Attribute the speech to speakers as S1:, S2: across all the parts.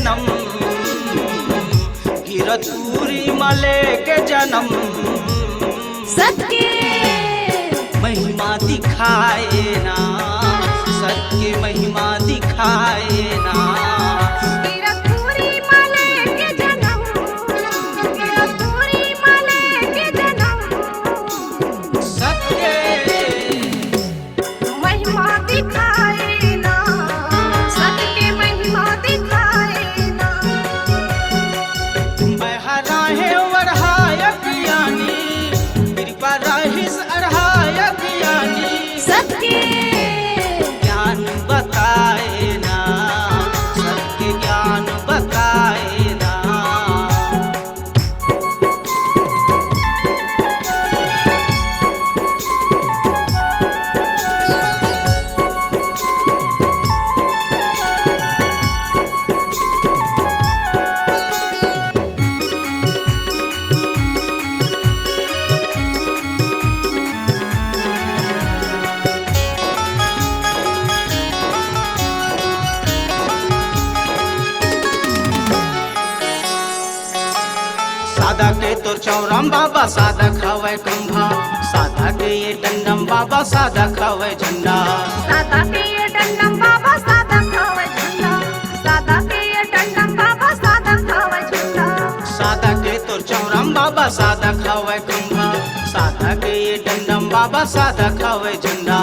S1: जन्म, गिरतूरी मले के जन्म,
S2: सत्य
S1: महिमा दिखाए ना, सत्य महिमा दिखाए ना।
S2: गिरतूरी मले के जन्म, गिरतूरी मले के जन्म,
S1: सत्य
S2: महिमा दिखाए ना, सत्य महिमा दिखाए ना।
S1: मैं हराहे वरहायक यानी, कृपा रहिस अरहायक यानी,
S2: सत्य
S1: ज्ञान बताए ना, सत्य ज्ञान बताए ना। सादा के तोर चौराम बाबा सादा खावे कुंभा, सादा के ये डंडम बाबा सादा खावे झंडा,
S2: सादा के ये डंडम बाबा सादा खावे झंडा, सादा के ये डंडम बाबा सादा खावे झंडा।
S1: सादा के तोर चौराम बाबा सादा खावे कुंभा, सादा के ये डंडम बाबा सादा खावे झंडा,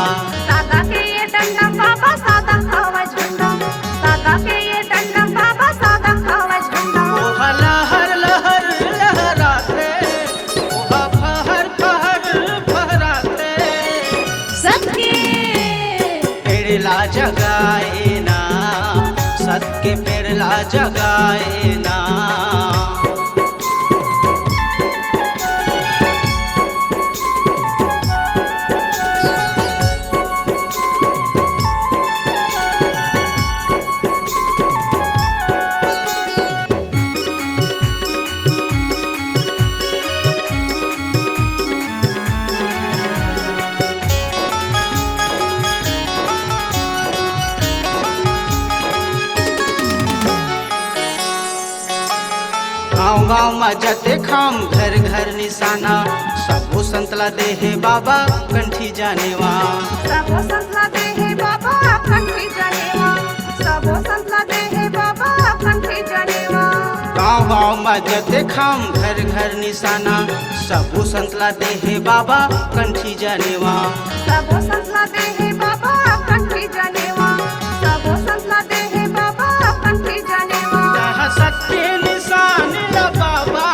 S2: सादा के ये डंडम बाबा सादा खावे झंडा, सादा के ये डंडम बाबा सादा खावे झंडा।
S1: ओहा लहर लहर लहराते, ओहा फहर फहर फहराते,
S2: सत्य
S1: पेड़ला जगाए ना, सत्य पेड़ला जगाए ना। गाँव गाँव में जते खाम घर घर निशाना, सबो संतला देहे बाबा कंठी जानेवा,
S2: सबो संतला दे है बाबा कंठी जनेवा, सबो संतला दे है बाबा कंठी जनेवा।
S1: गाँव गाँव में जते खाम घर घर निशाना, सबो संतला देहे बाबा कंठी जानेवा,
S2: सबो संतला दे है बाबा कंठी जनेवा, सबो संतला दे है बाबा कंठी जनेवा।
S1: कह सत्य निशान ल बाबा,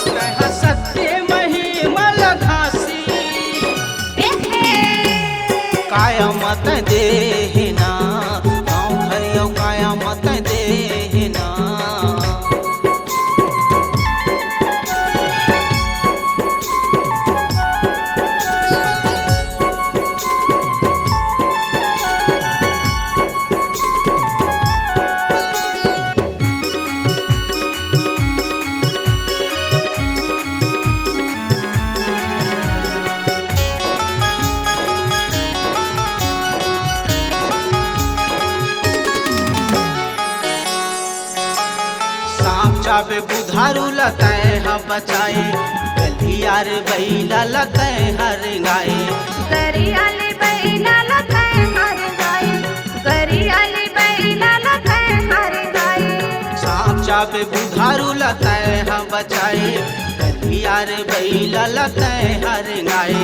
S1: कह सत्य महिमा लघासी, काया मत देना, गाँव भरियो काया मत देना। सांप चापे बुधारू लतय ह बचाए, गलियार बैला लतय हर गाए,
S2: गरियाले बैला लतय हर गाए, गरियाले बैला लतय हर गाए।
S1: सांप चापे बुधारू लतय ह बचाए, गलियार बैला लतय हर गाए,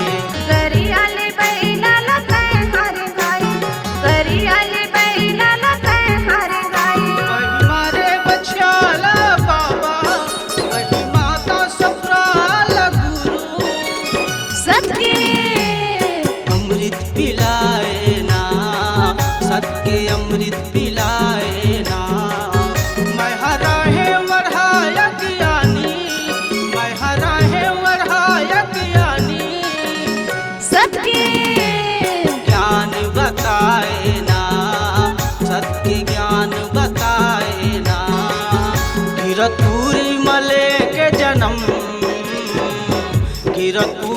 S2: गरियाले बैला लतय हर गाए, गरियाले बैला लतय हर गाए।
S1: वही मारे बछियाला बाबा, वही माता सफराला गुरु,
S2: सत्य
S1: अमृत पिलाए ना, सत्य अमृत पिलाए ना। मैं हराहे वरहायक यानी, मैं हराहे वरहायक यानी,
S2: सत्य
S1: ज्ञान बताए ना, सत्य ज्ञान बताए ना। गिरतूरी मले के जन्म, गिरतूरी